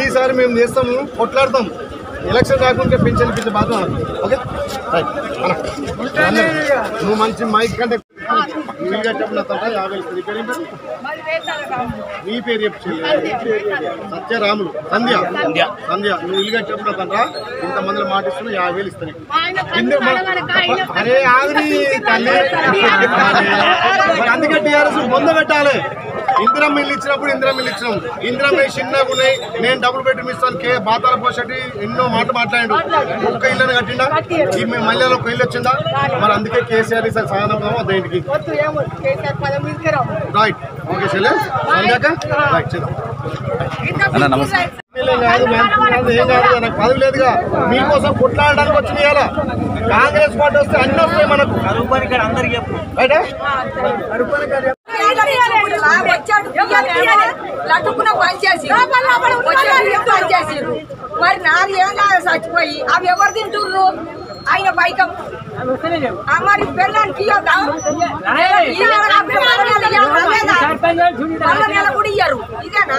ఈసారి మేము చేస్తాము, కొట్లాడతాం. ఎలక్షన్ రాకుండా పెన్షన్ ఇప్పించే బాధ్యత. Okay right. నువ్వు మంచి మైక్ కంటే వీలుగా చెప్పిన 50. నీ పేరు చెప్పు. సత్యరాములు. సంధ్య. నువ్వు వీలుగా చెప్పిన తండ్రా ఇంతమందిలో మాటిస్తున్నా 50,000 ఇస్తాను. అరే ఆవిరి తల్లి, అందుకే టీఆర్ఎస్ బొంద పెట్టాలి. ఇందిరమ్మ ఇల్లు ఇచ్చినప్పుడు ఇందిరమ్మ ఇచ్చినాం. ఇందిరమ్మ చిన్నగా ఉన్నాయి, నేను డబుల్ బెడ్రూమ్ ఇస్తాను. బాతాల పోషటి ఎన్నో మాట్లాడాడు. ఒక్క ఇల్లుని కట్టిండా, ఈ మహిళలో ఒక ఇల్లు వచ్చిందా? మరి అందుకే కేసీఆర్ సార్ సాధన దేనికి రైట్. ఓకే చెల్లె సంధ్యాక రైట్ చేద్దాం. కాదు ఏం కాదు, నాకు పదవి లేదుగా. మీకోసం కొట్లాడడానికి వచ్చింది కదా. కాంగ్రెస్ పార్టీ వస్తే అన్ని వస్తాయి మనకు. మరి 4 ఏళ్ళ చచ్చిపోయి అవి ఎవరు తింటుర్రు? ఆయన బైకం మరి పిల్లలకి కూడా ఇయ్యరు. ఇదేనా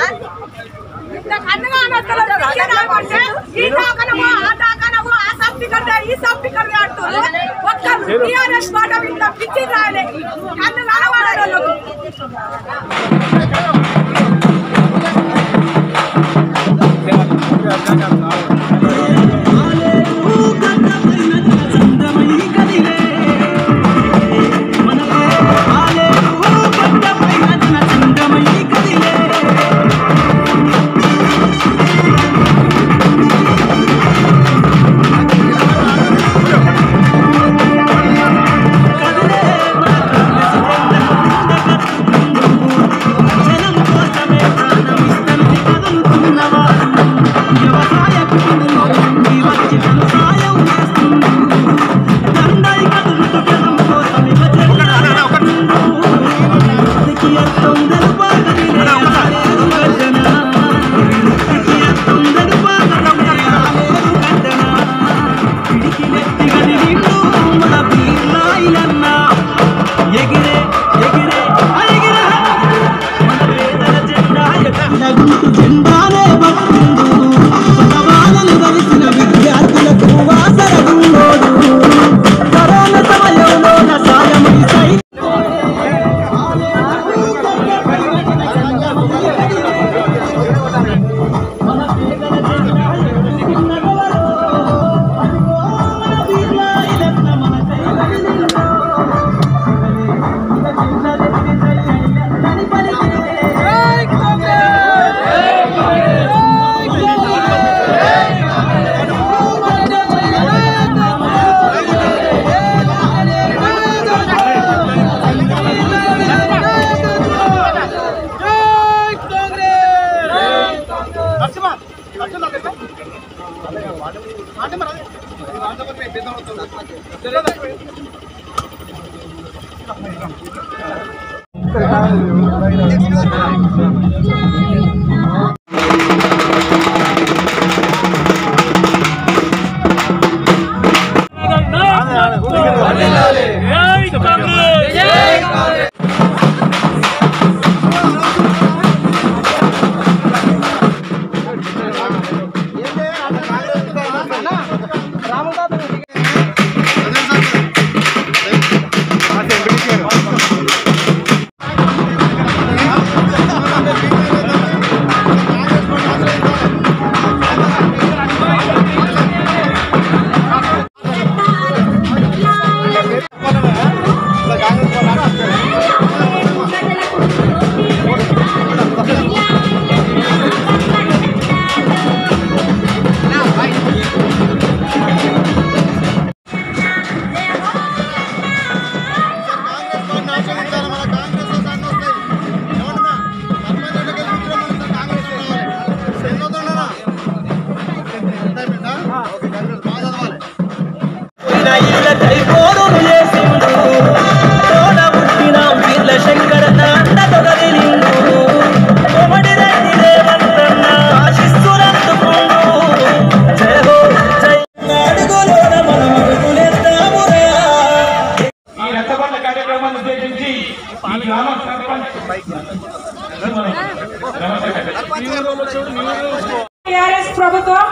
టీఆర్ఎస్ ప్రభుత్వం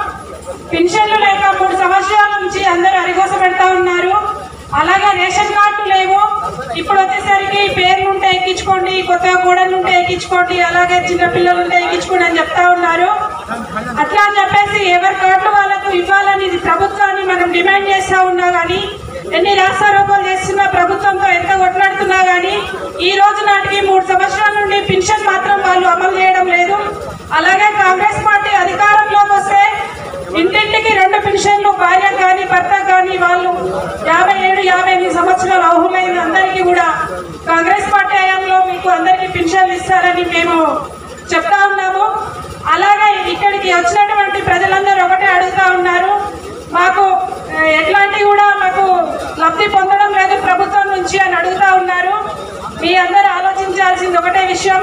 పెన్షన్లు లేక 3 సంవత్సరాల నుంచి అందరూ అరిగోస పెడతా ఉన్నారు. అలాగే రేషన్ కార్డులు లేవు. ఇప్పుడు వచ్చేసరికి పేర్లు ఉంటే ఎక్కించుకోండి, కొత్తగా కోడళ్ళు ఉంటే ఎక్కించుకోండి, అలాగే చిన్న పిల్లలు ఉంటే ఎక్కించుకోండి అని చెప్తా ఉన్నారు. అట్లా అని చెప్పేసి ఎవరి కార్డులు వాళ్ళకు ఇవ్వాలని ప్రభుత్వాన్ని మనం డిమాండ్ చేస్తా ఉన్నా కానీ, ఎన్ని రాస్తారోకోలు చేస్తున్నా, ప్రభుత్వంతో ఎంత కొట్లాడుతున్నా కానీ ఈ రోజు నాటికి 3 సంవత్సరాల నుండి పెన్షన్ మాత్రం వాళ్ళు అమలు చేయడం లేదు. అలాగే కాంగ్రెస్ పార్టీ అధికారంలోకి వస్తే ఇంటింటికి 2 పెన్షన్లు, భార్య కానీ భర్త కానీ వాళ్ళు 57-58 సంవత్సరాలు అర్హులైన అందరికీ కూడా కాంగ్రెస్ పార్టీ హయాంలో మీకు అందరికీ పెన్షన్లు ఇస్తారని మేము చెప్తా ఉన్నాము. అలాగే ఇక్కడికి వచ్చినటువంటి ప్రజలందరూ ఒకటే అడుగుతా ఉన్నారు, మాకు ఎట్లాంటి కూడా మాకు లబ్ధి పొందడం లేదు ప్రభుత్వం నుంచి అని అడుగుతా ఉన్నారు. మీ అందరూ ఆలోచించాల్సింది ఒకటే విషయం,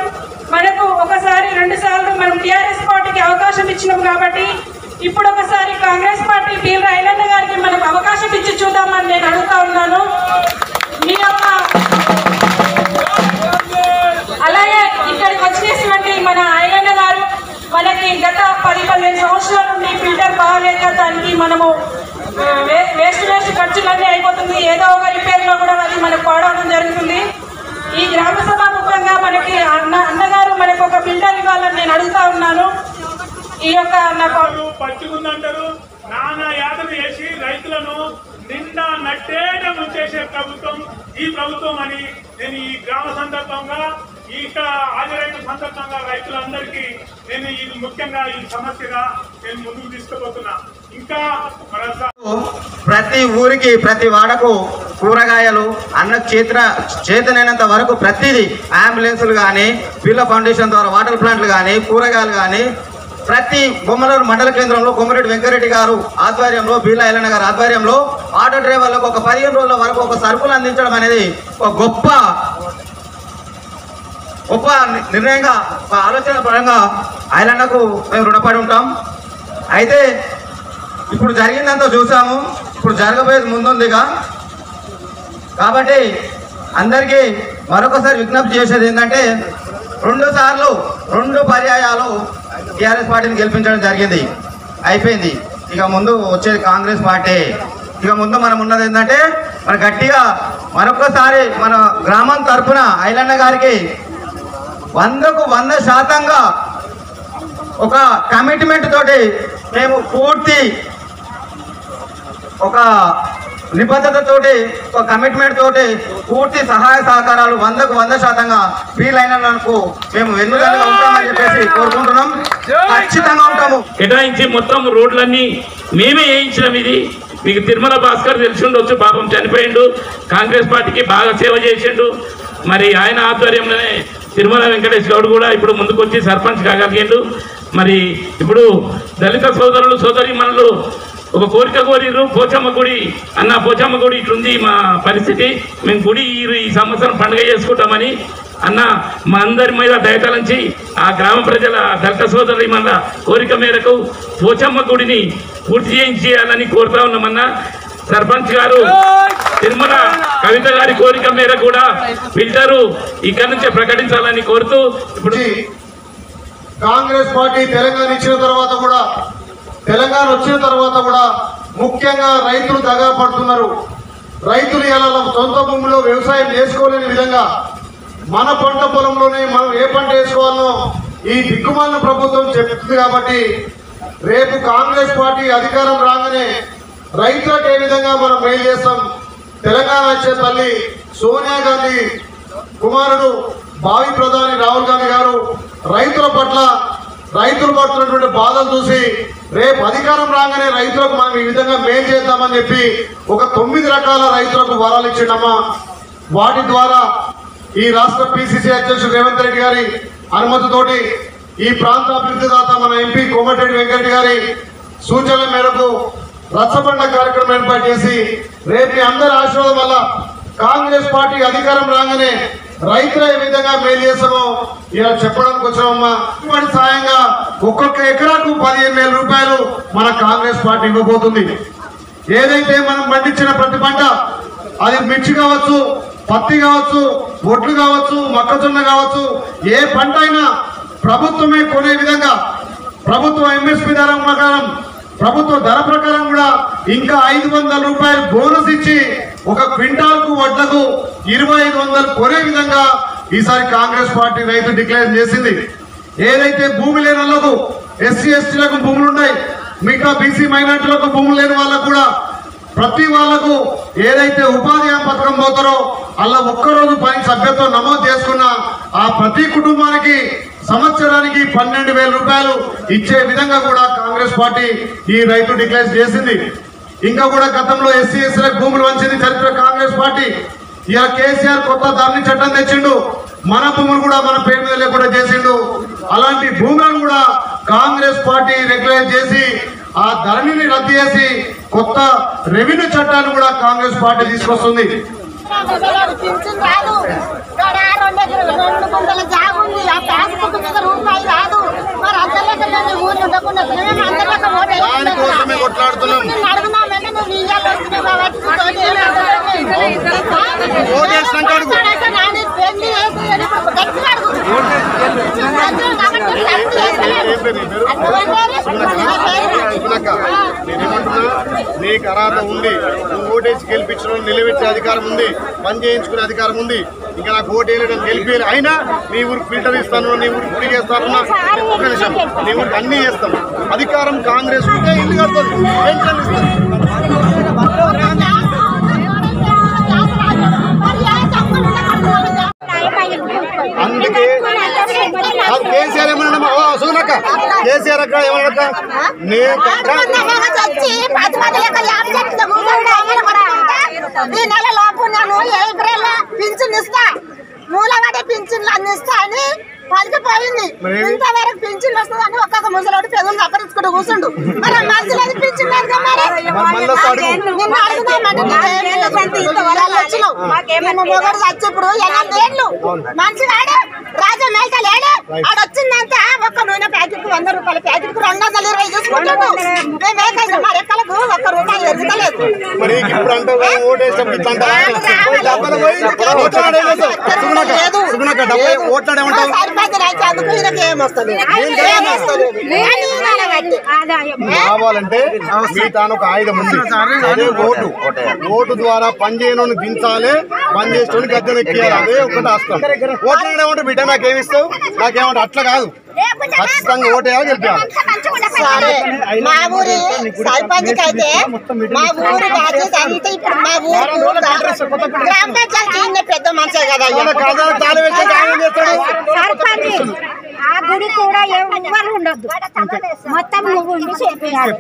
మనకు ఒకసారి 2 సార్లు మనం టీఆర్ఎస్ పార్టీకి అవకాశం ఇచ్చినాం కాబట్టి ఇప్పుడు ఒకసారి కాంగ్రెస్ పార్టీ బీల్ ఐలన్న గారికి మనకు అవకాశం ఇచ్చి చూద్దామని నేను అడుగుతా ఉన్నాను. మీ యొక్క అలాగే ఇక్కడికి వచ్చినటువంటి మన ఐలన్న గారు మనకి గత 10-15 సంవత్సరాల నుండి ఫిల్టర్ బాగాలేక దానికి మనము వేస్ట్ ఖర్చులన్నీ అయిపోతుంది, ఏదో ఒక రిపేర్లో కూడా అది మనకు పాడవడం జరుగుతుంది. ఈ గ్రామ సభ ముఖ్యంగా మనకి అన్నగారు మనకు ఒక ఫిల్టర్ ఇవ్వాలని నేను అడుగుతా ఉన్నాను. ఈ యొక్క పట్టుకుందంటారు, నానా యాతన చేసి రైతులను నిండా నట్టేట ముంచేసే ప్రభుత్వం ఈ ప్రభుత్వం అని నేను ఈ గ్రామ సందర్భంగా ఇక్కడ హాజరైన సందర్భంగా రైతులందరికీ నేను ఇది ముఖ్యంగా ఈ సమస్యగా నేను ముందుకు తీసుకుపోతున్నా. ఇంకా ప్రతి ఊరికి ప్రతి వాడకు కూరగాయలు అన్నకు చేతనైనంత వరకు ప్రతిదీ అంబులెన్సులు కానీ, పిల్ల ఫౌండేషన్ ద్వారా వాటర్ ప్లాంట్లు కానీ, కూరగాయలు కానీ ప్రతి బొమ్మలూరు మండల కేంద్రంలో కొమ్మిరెడ్డి వెంకరెడ్డి గారు ఆధ్వర్యంలో, బీర్లా ఐలన్న గారు ఆధ్వర్యంలో ఆటో డ్రైవర్లకు ఒక 15 రోజుల వరకు ఒక సరుకులు అందించడం అనేది ఒక గొప్ప నిర్ణయంగా, ఒక ఆలోచన పరంగా ఐలన్నకు మేము రుణపడి ఉంటాం. అయితే ఇప్పుడు జరిగిందంతా చూసాము, ఇప్పుడు జరగబోయేది ముందుందిగా. కాబట్టి అందరికీ మరొకసారి విజ్ఞప్తి చేసేది ఏంటంటే 2 పర్యాయాలు టీఆర్ఎస్ పార్టీని గెలిపించడం జరిగింది, అయిపోయింది. ఇక ముందు వచ్చేది కాంగ్రెస్ పార్టీ. ఇక ముందు మనం ఉన్నది ఏంటంటే మన గట్టిగా మరొకసారి మన గ్రామం తరఫున ఐలన్న గారికి 100% ఒక కమిట్మెంట్ తోటి మేము పూర్తి ఒక నిబద్ధతతోటి, ఒక కమిట్మెంట్ తోటి పూర్తి సహాయ సహకారాలు 100% వీలైనందుకు మేము వెన్నుదన్నుగా ఉంటామని చెప్పేసి కోరుకుంటున్నాం. ఖచ్చితంగా ఉంటాము. కేటాయించి మొత్తం రోడ్లన్నీ మేమే వేయించినాం. ఇది మీకు తిరుమల భాస్కర్ తెలిసి ఉండొచ్చు, పాపం చనిపోయిండు, కాంగ్రెస్ పార్టీకి బాగా సేవ చేసిండు. మరి ఆయన ఆధ్వర్యంలోనే తిరుమల వెంకటేష్ గౌడ్ కూడా ఇప్పుడు ముందుకొచ్చి సర్పంచ్ కాగలిగిండు. మరి ఇప్పుడు దళిత సోదరులు సోదరీమణులు ఒక కోరిక కోరిరు, పోచమ్మ గుడి అన్న, పోచమ్మ గుడి ఇట్లుంది మా పరిస్థితి, మేము గుడి ఈ సంవత్సరం పండుగ చేసుకుంటామని అన్న మా అందరి మీద దయతలంచి ఆ గ్రామ ప్రజల దళిత సోదరీమణుల కోరిక మేరకు పోచమ్మ గుడిని పూర్తి చేయాలని కోరుతా ఉన్నామన్నా. సర్పంచ్ గారు తిరుమల కవిత గారి కోరిక మేరకు కూడా ఫిల్టరు ఇక్కడి నుంచే ప్రకటించాలని కోరుతూ, ఇప్పుడు కాంగ్రెస్ పార్టీ తెలంగాణ వచ్చిన తర్వాత కూడా ముఖ్యంగా రైతులు దగా పడుతున్నారు. రైతులు ఇలా సొంత భూమిలో వ్యవసాయం చేసుకోలేని విధంగా మన పంట పొలంలోనే మనం ఏ పంట వేసుకోవాలో ఈ దిక్కుమాలిన ప్రభుత్వం చెప్తుంది. కాబట్టి రేపు కాంగ్రెస్ పార్టీ అధికారం రాగానే రైతులకు ఏ విధంగా మనం మేలు చేస్తాం. తెలంగాణ వచ్చే తల్లి సోనియా గాంధీ కుమారుడు భావి ప్రధాని రాహుల్ గాంధీ గారు రైతులు పడుతున్నటువంటి బాధలు చూసి రేపు అధికారం రాగానే రైతులకు మనం ఈ విధంగా మేలు చేద్దామని చెప్పి ఒక 9 రకాల రైతులకు వరాలు ఇచ్చిండమ్మా. వాటి ద్వారా ఈ రాష్ట్ర పిసిసి అధ్యక్షుడు రేవంత్ రెడ్డి గారి అనుమతితోటి ఈ ప్రాంత అభివృద్ధి దాత మన ఎంపీ కోమటిరెడ్డి వెంకరెడ్డి గారి సూచనల మేరకు రచ్చబండ కార్యక్రమం ఏర్పాటు చేసి రేపు మీ అందరి ఆశీర్వాదం వల్ల కాంగ్రెస్ పార్టీ అధికారం రాగానే రైతులు ఏ విధంగా మేలు చేస్తామో ఇలా చెప్పడానికి వచ్చామమ్మా. ఇటువంటి సాయంగా ఒక్కొక్క ఎకరాకు 15,000 రూపాయలు మన కాంగ్రెస్ పార్టీ ఇవ్వబోతుంది. ఏదైతే మనం పండించిన ప్రతి పంట, అది మిర్చి కావచ్చు, పత్తి కావచ్చు, ఒడ్లు కావచ్చు, మొక్కజొన్న కావచ్చు, ఏ పంట అయినా ప్రభుత్వమే కొనే విధంగా ప్రభుత్వ ఎంఎస్పీ ధర ప్రకారం ప్రభుత్వ ధర ప్రకారం కూడా ఇంకా 500 రూపాయలు బోనస్ ఇచ్చి ఒక క్వింటాల్కు వడ్లకు 2500 కొనే విధంగా ఈసారి కాంగ్రెస్ పార్టీ రైతు డిక్లేర్ చేసింది. ఏదైతే భూమి లేని వాళ్ళకు ఎస్సీ ఎస్టీలకు భూములు ఉన్నాయి, మిగతా బీసీ మైనార్టీలకు భూములు లేని వాళ్ళకు కూడా ప్రతి వాళ్లకు ఏదైతే ఉపాధి హామీ పథకం పోతారో అలా ఒక్కరోజు పని సభ్యత్వం నమోదు చేసుకున్న ఆ ప్రతి కుటుంబానికి సంవత్సరానికి 12,000 రూపాయలు ఇచ్చే విధంగా కూడా కాంగ్రెస్ పార్టీ ఈ రైతు డిక్లేర్ చేసింది. ఇంకా కూడా గతంలో ఎస్సీ ఎస్టీలకు భూములు వంచింది చరిత్ర కాంగ్రెస్ పార్టీ. ఇలా కేసీఆర్ కొత్త ధరణి చట్టం తెచ్చిండు, మన భూములు కూడా మన పేరు మీద లేకుండా చేసిండు. అలాంటి భూములను కూడా కాంగ్రెస్ పార్టీ రెగ్యులైజ్ చేసి ఆ ధరణిని రద్దు చేసి కొత్త రెవెన్యూ చట్టాన్ని కూడా కాంగ్రెస్ పార్టీ తీసుకొస్తుంది. దానికోసమే కొట్లాడుతున్నాం. నీకు అర్హత ఉంది, నువ్వు ఓటేసి గెలిపించడం నిలబెట్టే అధికారం ఉంది, పని చేయించుకునే అధికారం ఉంది. ఇంకా నాకు ఓటు వేయడం గెలిపేయాలి, అయినా నీ ఊరికి ఫిల్టర్ ఇస్తాను, నీ ఊరికి గుడి చేస్తాను, ఒక్క నిమిషం నీ ఊరికి అన్ని చేస్తాం. అధికారం కాంగ్రెస్ ఉంటే ఇల్లు కడుతుంది, పెన్షన్ ఇస్తాం. అందుకే కేసీఆర్ ఏమన్నా సునక్క కేసీఆర్ అక్క ఏమన్నా పింఛన్ ఇస్తా, మూలవాడే పింఛన్లు అందిస్తా అని పలికిపోయింది. ఇంతవరకు పింఛన్లు వస్తుందని ఒక్కొక్క ముసలోడు పెదవులు అప్పరించుకుంటూ కూర్చుండు. మరి మంచిలేదు పింఛన్ లేదు కదా, మొగడు చచ్చి ఇప్పుడు 8 ఏళ్ళు మంచివాడు రాజా మేక లేడు. ఆడొచ్చిందంతా ఒక్క నూనె ప్యాకెట్ 100 రూపాయల ప్యాకెట్ 220 తీసుకుంటాడు. మేమేకైనా మా రెక్కలకు ₹1 ఎరుగుతలేదు. కావాలంటే మీ తాను ఒక ఆయుధం ఉంది, అదే ఓటు. ఓటు ద్వారా పనిచేయను దించాలి, పని చేసేటోని గద్దెనెక్కియాలి, అదే ఒకటి వస్తాం. ఓట్లు ఏమంటే బిడ్డ నాకేమిస్తావు, నాకేమంటే అట్లా కాదు, ఖచ్చితంగా ఓటేయాలి, గెలిపేయాలి. మా ఊరి సర్పంచ్ అయితే మా ఊరి బాధ్యత అంతా ఇప్పుడు మా ఊరు గ్రామ పంచాయతీ పెద్ద మనిషే కదా సర్పంచ్. ఆ గుడి కూడా ఎవరు ఉండొద్దు, మొత్తం నువ్వు ఉండి చేయాలి.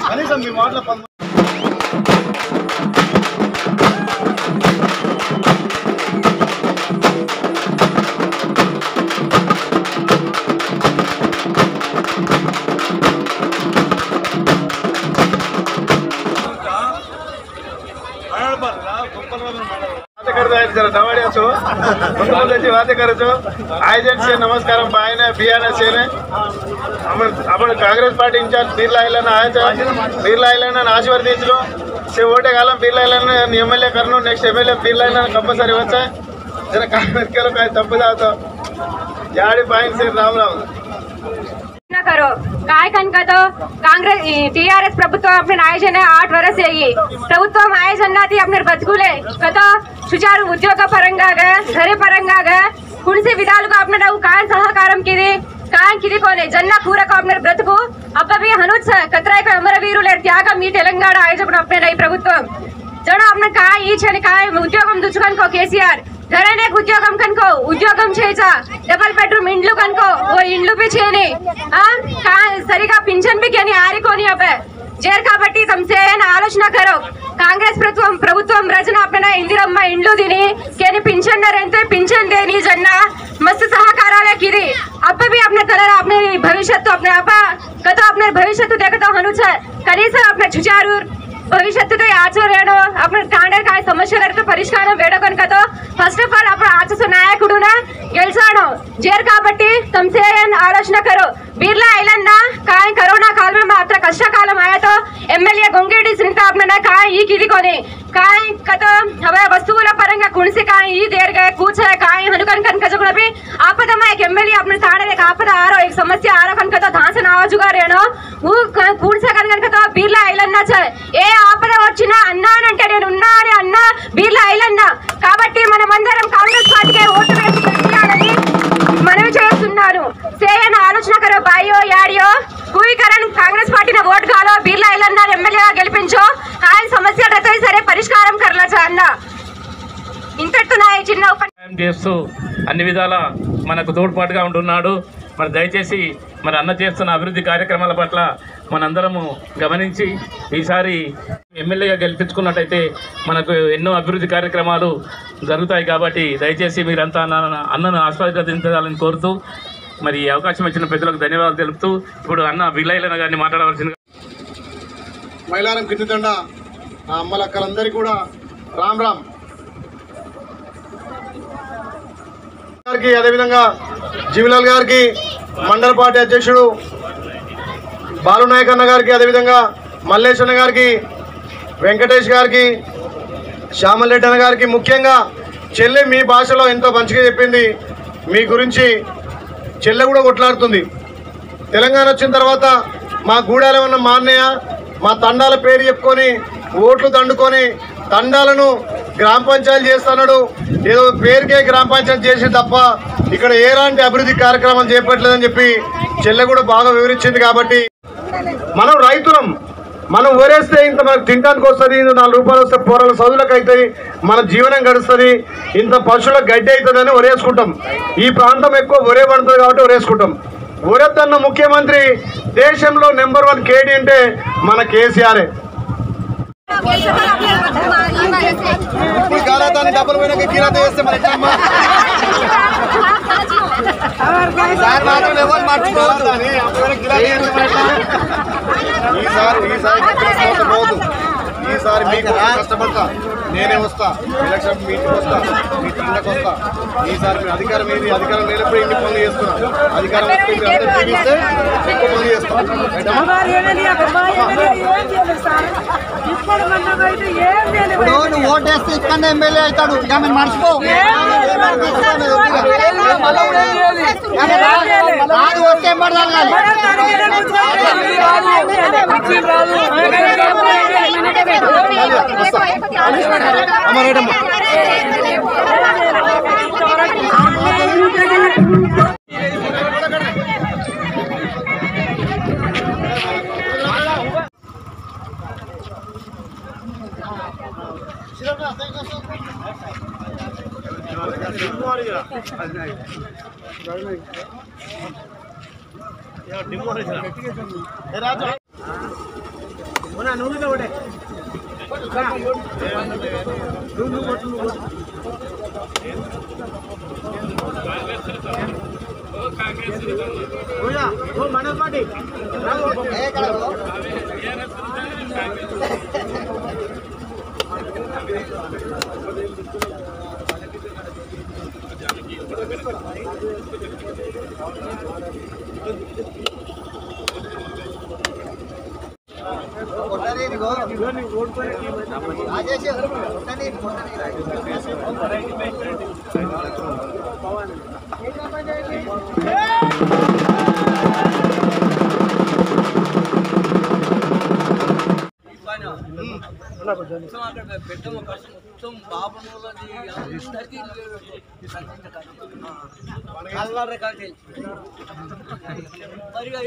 కనీసం మీ మాటల दवाड़िया छो बातें करो छो आयोजन से नमस्कार पाए बीआरएस से अपन कांग्रेस पार्टी इंचार्ज बिरला इलाना आए थे बिरला इलाना आशीर्वदिंचलो से ओटे कालम बिरला इलाना एमएलए करनो नेक्स्ट एमएलए बिरला इलाना कंपल्सरी వచ్చా जरा कांग्रेस के लोग तप्पु जातो याडी पाइन से राम राम करो काय कनका तो कांग्रेस टीआरएस प्रभुत्व अपने आयोजन 8 वर्ष ये प्रभुत्व आयोजन अपने बतुकुले कतो सुचारू उद्योग परंगा घरे परंगा कुणसी विधालू अपने काय सहकारम किदी काय किदी कोने जन्ना पूरक अपने ब्रतुकु अब्बी हनुज कत्रायक अमरवीरुले त्याग मी तेलंगाण आयोजक अपने नई प्रभुत्व जण अपने काय ई छने काय उद्योगम दुचुकन को केसीआर घराने उद्योगम कनको उद्योगम చేసా డబుల్ బెడ్రూమ్ ఇండ్లు కనుకో ఓ ఇండ్లు పే చేయని సరిగా పింఛన్ भी केनी आरी कोनी अब जेर काबट्टी तुमसे आलोचना करो कांग्रेस प्रभुत्व रचना अपना इंदिरम्मा इंड्लू दिनी केनी पिंचन रहते पिंचन देनी जन्ना मस्त सहकारालय किरी अब भी अपने तरह अपने भविष्य तो अपने आप कतो अपने भविष्य तो देखता हनुच कनीस अपने छुचारू भविष्य आचरण अपने तांडे काय समस्या परिष्कार वेड़कन कतो फस्ट ऑफ ऑल अपने आचस नायकुडुना गेलसानो जेर काबट्टी तुमसे आलोचना करो बिरला ऐलन्न काय कोरोना काल में मात्र कष्ट कालम आया तो एमएलए गोंगेडी सुनीता अपने काय ई किदिकोनी काय कतो हवे वस्तुవుల పరంగా कुणसे काय ई देर गए कुछ है काय हनुकन कन कजगुण भी आपदा में एक एमएलए अपने तांडे एक आपदा आरो एक समस्या आरो कन कतो धांसन आवाजुगा रेनो ऊ कुणसे कन कतो बिरला ऐलन्न छे ఏ ఆపద వచ్చినా అన్నానంటే నేను ఉన్నా అని అన్నా బిర్లా ఐలన్న కాబట్టి మనమందరం కాంగ్రెస్ పార్టీకే ఓటు వేసి గెలిపించాలని మనవి చేస్తున్నాను సేయన ఆలోచన కరో బాయో యాడియో కుయికరన్ కాంగ్రెస్ పార్టీని ఓటు గాలో బిర్లా ఐలన్న ఎమ్మెల్యేగా గెలిపించో ఆయన సమస్యలు రతై సరే పరిష్కారం కర్లచా అన్న ఇంతటితో నా చిన్న ఉపన్యాసం చేస్తూ అన్ని విధాల మనకు తోడ్పాటుగా ఉంటున్నాడు మరి దయచేసి మరి అన్న చేస్తున్న అభివృద్ధి కార్యక్రమాల పట్ల మనందరము గమనించి ఈసారి ఎమ్మెల్యేగా గెలిపించుకున్నట్టయితే మనకు ఎన్నో అభివృద్ధి కార్యక్రమాలు జరుగుతాయి కాబట్టి దయచేసి మీరంతా అన్నను ఆస్వాదించాలని కోరుతూ మరి ఈ అవకాశం ఇచ్చిన పెద్దలకు ధన్యవాదాలు తెలుపుతూ ఇప్పుడు అన్న విలైలన గారిని మాట్లాడవలసిందిగా మైలారం కిందితండ అమ్మలక్కలందరికీ కూడా రామ్ రామ్ గారికి అదేవిధంగా జీవిలాల్ గారికి మండల పార్టీ అధ్యక్షుడు బాలునాయక్ అన్న గారికి అదేవిధంగా మల్లేష్ అన్న గారికి వెంకటేష్ గారికి శ్యామల్ రెడ్డి అన్న గారికి ముఖ్యంగా చెల్లె మీ భాషలో ఎంతో మంచిగా చెప్పింది మీ గురించి చెల్లె కూడా కొట్లాడుతుంది తెలంగాణ వచ్చిన తర్వాత మా గూడాలు ఏమన్నా మా అన్నయ్య మా తండాల పేరు చెప్పుకొని ఓట్లు దండుకొని తండాలను గ్రామ పంచాయతీ చేస్తున్నాడు ఏదో పేరుకే గ్రామ పంచాయతీ చేసి తప్ప ఇక్కడ ఎలాంటి అభివృద్ధి కార్యక్రమాలు చేపట్టలేదని చెప్పి చెల్లె కూడా బాగా వివరించింది కాబట్టి మనం రైతులం మనం ఊరేస్తే ఇంత మనకు తినడానికి వస్తుంది 4 రూపాయలు వస్తే పోరాల చదువులకు అవుతాయి మన జీవనం గడుస్తుంది ఇంత పశువులకు గడ్డి అవుతుందని ఒరేసుకుంటాం ఈ ప్రాంతం ఎక్కువ ఒరే పడుతుంది కాబట్టి ఒరేసుకుంటాం ఒరేద్దన్న ముఖ్యమంత్రి దేశంలో నెంబర్ 1 కేడీ అంటే మన కేసీఆరే డబ్బులు పోయినాక కిరాత వేస్తే మరి ఈసారి మీకు కష్టపడతా నేనే వస్తా ఎలక్షన్ మీ ఇంటికి వస్తా మీ ఇంటికి వస్తా ఈసారి మీరు అధికారం ఏది అధికారం లేనప్పుడు ఇన్ని పనులు చేస్తున్నా అధికారం వస్తే మీరు అందరూ జీవిస్తే ఎక్కువ పనులు చేస్తాం నువ్వు ఓటేస్తే ఇక్కడ ఎమ్మెల్యే అవుతాడు ఇక మేము మర్చిపో రాదు వస్తే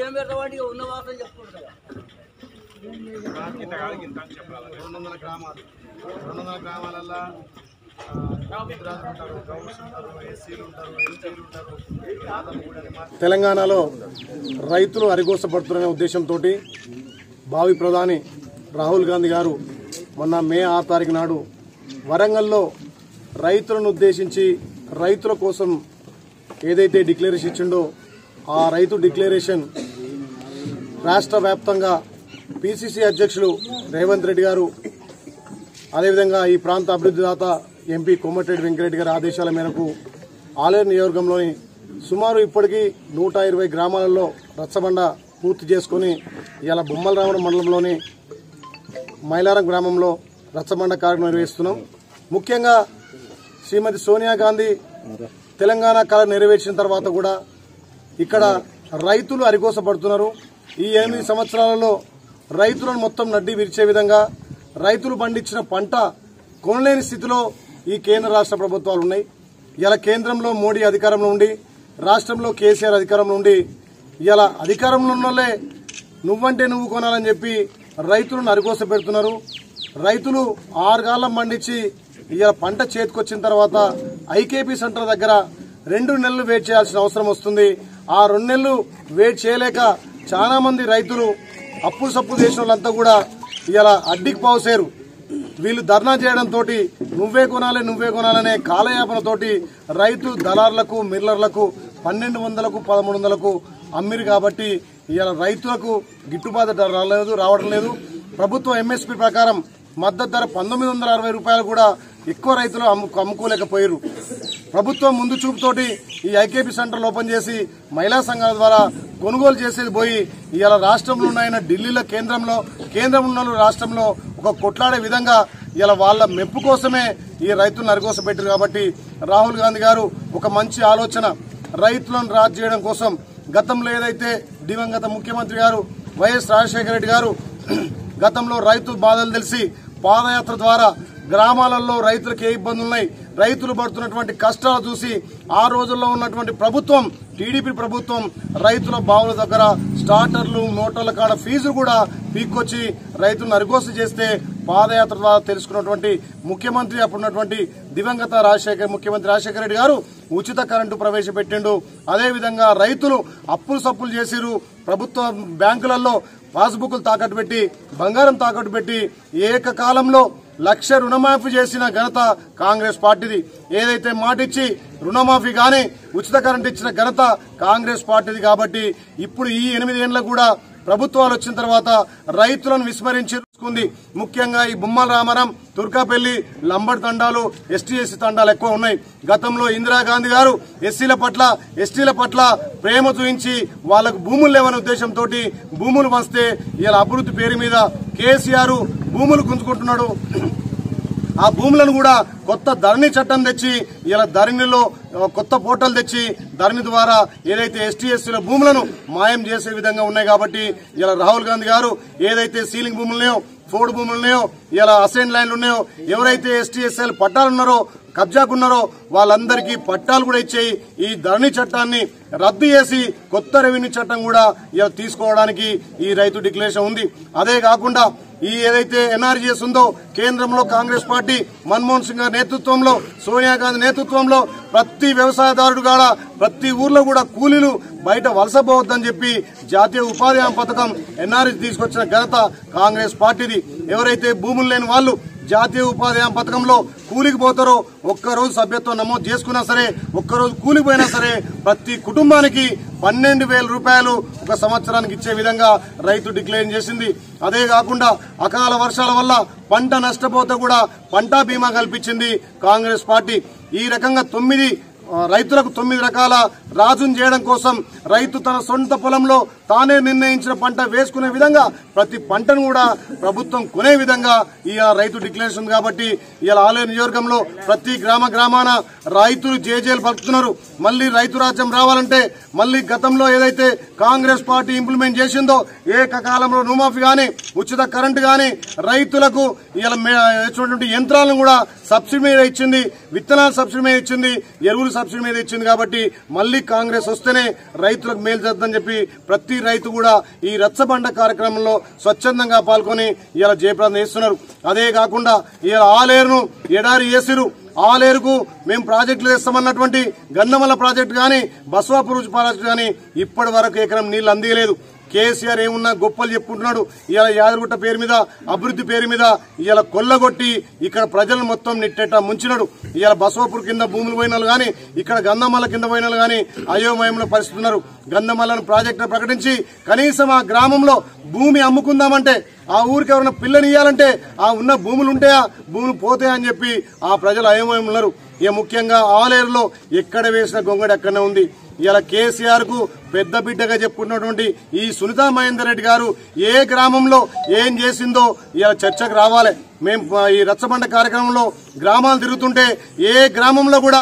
ఏం పెడతావాడి ఉన్న వాసన చెప్పుకుంటా 200 గ్రామాలు 200 గ్రామాలల్లో తెలంగాణలో రైతులు అరిగోసపడుతున్న ఉద్దేశంతో భావి ప్రధాని రాహుల్ గాంధీ గారు మొన్న మే 6 తారీఖు నాడు వరంగల్లో రైతులను ఉద్దేశించి రైతుల కోసం ఏదైతే డిక్లరేషన్ ఇచ్చిండో ఆ రైతు డిక్లరేషన్ రాష్ట్ర వ్యాప్తంగా పిసిసి అధ్యక్షులు రేవంత్ రెడ్డి గారు అదేవిధంగా ఈ ప్రాంత అభివృద్ధి దాత ఎంపీ కోమటిరెడ్డి వెంకరెడ్డి గారి ఆదేశాల మేరకు ఆలేరు నియోజకవర్గంలోని సుమారు ఇప్పటికీ 120 గ్రామాలలో రచ్చబండ పూర్తి చేసుకుని ఇలా బొమ్మలరామడం మండలంలోని మైలారం గ్రామంలో రచ్చబండ కార్యక్రమం నిర్వహిస్తున్నాం. ముఖ్యంగా శ్రీమతి సోనియా గాంధీ తెలంగాణ కళ నెరవేర్చిన తర్వాత కూడా ఇక్కడ రైతులు అరిగోసపడుతున్నారు. ఈ 8 సంవత్సరాలలో రైతులను మొత్తం నడ్డి విరిచే విధంగా రైతులు పండించిన పంట కొనలేని స్థితిలో ఈ కేంద్ర రాష్ట్ర ప్రభుత్వాలు ఉన్నాయి. ఇలా కేంద్రంలో మోడీ అధికారంలో ఉండి రాష్ట్రంలో కేసీఆర్ అధికారంలో ఉండి ఇలా అధికారంలో ఉన్నోళ్లే నువ్వంటే నువ్వు కొనాలని చెప్పి రైతులను అరిగోస పెడుతున్నారు. రైతులు 6 గాలం పండించి ఇలా పంట చేతికొచ్చిన తర్వాత ఐకేపీ సెంటర్ దగ్గర 2 నెలలు వెయిట్ చేయాల్సిన అవసరం వస్తుంది. ఆ 2 నెలలు వెయిట్ చేయలేక చాలా మంది రైతులు అప్పులు సప్పు చేసిన వాళ్ళంతా కూడా ఇలా అడ్డికి పావుసేరు. వీళ్ళు ధర్నా చేయడంతో నువ్వే కొనాలనే కాలయాపనతోటి రైతు దళారులకు మిల్లర్లకు 1200కు 1300కు అమ్మిరు. కాబట్టి ఇలా రైతులకు గిట్టుబాటు ధర రావడం లేదు. ప్రభుత్వం ఎంఎస్పీ ప్రకారం మద్దతు ధర 1960 రూపాయలు కూడా ఎక్కువ రైతులు అమ్ముకోలేకపోయారు. ప్రభుత్వం ముందు చూపుతోటి ఈ ఐకేపీ సెంటర్లు ఓపెన్ చేసి మహిళా సంఘాల ద్వారా కొనుగోలు చేసేది పోయి ఇవాళ రాష్ట్రంలో ఉన్న ఢిల్లీలో కేంద్రం ఉన్న రాష్ట్రంలో ఒక కొట్లాడే విధంగా ఇలా వాళ్ళ మెప్పు కోసమే ఈ రైతులను అరిగోస పెట్టారు. కాబట్టి రాహుల్ గాంధీ గారు ఒక మంచి ఆలోచన రైతులను రాజు చేయడం కోసం గతంలో ఏదైతే దివంగత ముఖ్యమంత్రి గారు వైఎస్ రాజశేఖర రెడ్డి గారు గతంలో రైతు బాధలు తెలిసి పాదయాత్ర ద్వారా గ్రామాలలో రైతులకు ఏ ఇబ్బందులు ఉన్నాయి, రైతులు పడుతున్నటువంటి కష్టాలు చూసి ఆ రోజుల్లో ఉన్నటువంటి ప్రభుత్వం టీడీపీ ప్రభుత్వం రైతుల బావుల దగ్గర స్టార్టర్లు మోటార్ల కాడ ఫీజులు కూడా పీక్కొచ్చి రైతులను అరిగోస చేస్తే పాదయాత్ర ద్వారా తెలుసుకున్నటువంటి ముఖ్యమంత్రి అప్పుడున్నటువంటి దివంగత ముఖ్యమంత్రి రాజశేఖర రెడ్డి గారు ఉచిత కరెంటు ప్రవేశపెట్టిండు. అదేవిధంగా రైతులు అప్పులు సప్పులు చేసిరు. ప్రభుత్వ బ్యాంకులలో పాస్బుక్లు తాకట్టు పెట్టి బంగారం తాకట్టు పెట్టి ఏకకాలంలో 1,00,000 రుణమాఫీ చేసిన ఘనత కాంగ్రెస్ పార్టీది. ఏదైతే మాటిచ్చి రుణమాఫీ గానీ ఉచిత కరెంట్ ఇచ్చిన ఘనత కాంగ్రెస్ పార్టీది. కాబట్టి ఇప్పుడు ఈ 8 ఏళ్లకు కూడా ప్రభుత్వాలు వచ్చిన తర్వాత రైతులను విస్మరించుకుంది. ముఖ్యంగా ఈ బొమ్మల రామారం, తుర్కాపల్లి, లంబడి తండాలు, ఎస్టీ తండాలు ఎక్కువ ఉన్నాయి. గతంలో ఇందిరాగాంధీ గారు ఎస్టీల పట్ల ప్రేమ చూపించి వాళ్లకు భూములు లేవనే ఉద్దేశంతో భూములు వస్తే ఇలా అభివృద్ధి పేరు మీద కేసీఆర్ భూములు గుంజుకుంటున్నాడు. ఆ భూములను కూడా కొత్త ధరణి చట్టం తెచ్చి ఇలా ధరణిలో కొత్త పోర్టల్ తెచ్చి ధరణి ద్వారా ఏదైతే ఎస్టీల భూములను మాయం చేసే విధంగా ఉన్నాయి. కాబట్టి ఇలా రాహుల్ గాంధీ గారు ఏదైతే సీలింగ్ భూములున్నాయో, ఫోర్డ్ భూములున్నాయో, ఇలా అసైన్ ల్యాండ్లు ఉన్నాయో, ఎవరైతే ఎస్టీఎస్ఎల్ పట్టాలున్నారో కబ్జాకున్నారో వాళ్ళందరికీ పట్టాలు కూడా ఇచ్చేయి ఈ ధరణి చట్టాన్ని రద్దు చేసి కొత్త రెవెన్యూ చట్టం కూడా ఇలా తీసుకోవడానికి ఈ రైతు డిక్లరేషన్ ఉంది. అదే కాకుండా ఈ ఏదైతే ఎన్ఆర్జీఎస్ ఉందో కేంద్రంలో కాంగ్రెస్ పార్టీ మన్మోహన్ సింగ్ గారి నేతృత్వంలో, సోనియా గాంధీ నేతృత్వంలో ప్రతి వ్యవసాయదారుడు కాడ ప్రతి ఊర్లో కూడా కూలీలు బయట వలసపోవద్దని చెప్పి జాతీయ ఉపాధి హామీ పథకం ఎన్ఆర్జీ తీసుకొచ్చిన ఘనత కాంగ్రెస్ పార్టీది. ఎవరైతే భూములు లేని వాళ్ళు జాతీయ ఉపాధి హామీ పథకంలో కూలికి పోతారో ఒక్కరోజు సభ్యత్వం నమోదు చేసుకున్నా సరే, ఒక్కరోజు కూలికి పోయినా సరే ప్రతి కుటుంబానికి 12,000 రూపాయలు ఒక సంవత్సరానికి ఇచ్చే విధంగా రైతు డిక్లేర్ చేసింది. అదే కాకుండా అకాల వర్షాల వల్ల పంట నష్టపోతే కూడా పంటా బీమా కల్పించింది కాంగ్రెస్ పార్టీ. ఈ రకంగా రైతులకు 9 రకాల రాజును చేయడం కోసం రైతు తన సొంత పొలంలో తానే నిర్ణయించిన పంట వేసుకునే విధంగా ప్రతి పంటను కూడా ప్రభుత్వం కొనే విధంగా ఈ రైతు డిక్లరేషన్ ఉంది. కాబట్టి ఇలా ఆలేరు నియోజకవర్గంలో ప్రతి గ్రామాన రైతులు జేజేలు పలుకుతున్నారు. మళ్లీ రైతు రాజ్యం రావాలంటే మళ్లీ గతంలో ఏదైతే కాంగ్రెస్ పార్టీ ఇంప్లిమెంట్ చేసిందో ఏకకాలంలో రుణమాఫీ గాని, ఉచిత కరెంటు గాని, రైతులకు ఇలా యంత్రాలను కూడా సబ్సిడీ మీద ఇచ్చింది, విత్తనాలు సబ్సిడీ మీద ఇచ్చింది, ఎరువులు సబ్సిడీ మీద ఇచ్చింది. కాబట్టి మళ్లీ కాంగ్రెస్ వస్తేనే రైతులకు మేలు చేద్దని చెప్పి ప్రతి రైతు కూడా ఈ రచ్చబండ కార్యక్రమంలో స్వచ్ఛందంగా పాల్గొని ఇలా జయప్రదం చేస్తున్నారు. అదే కాకుండా ఇలా ఆలేరును ఎడారి చేసిరు. ఆలేరుకు మేము ప్రాజెక్టులు తెస్తామన్నటువంటి గన్నమల్ల ప్రాజెక్టు గాని, బస్వాపూర్ ప్రాజెక్టు గాని ఇప్పటి వరకు ఎకరం నీళ్లు అందియలేదు. కేసీఆర్ ఏమున్నా గొప్పలు చెప్పుకుంటున్నాడు. ఇలా యాదగిరిగుట్ట పేరు మీద అభివృద్ధి పేరు మీద ఇలా కొల్లగొట్టి ఇక్కడ ప్రజలను మొత్తం నిట్టేట ముంచినాడు. ఇలా బసవపూర్ కింద భూములు పోయినాలు గాని ఇక్కడ గంధమల్ల కింద పోయినాలు గాని అయోమయంలో పరిస్థితున్నారు. గంధమల్లను ప్రాజెక్టు ప్రకటించి కనీసం ఆ గ్రామంలో భూమి అమ్ముకుందామంటే ఆ ఊరికి ఎవరైనా పిల్లనియాలంటే ఆ ఉన్న భూములు ఉంటాయా భూములు పోతాయా అని చెప్పి ఆ ప్రజలు అయోమయం ఉన్నారు. ఇక ముఖ్యంగా ఆలేరులో ఎక్కడ వేసిన గొంగడి అక్కడనే ఉంది. ఇలా కేసీఆర్ కు పెద్ద బిడ్డగా చెప్పుకున్నటువంటి ఈ సునీతా మహేందర్ రెడ్డి గారు ఏ గ్రామంలో ఏం చేసిందో ఇలా చర్చకు రావాలి. మేము ఈ రచ్చబండ కార్యక్రమంలో గ్రామాలు తిరుగుతుంటే ఏ గ్రామంలో కూడా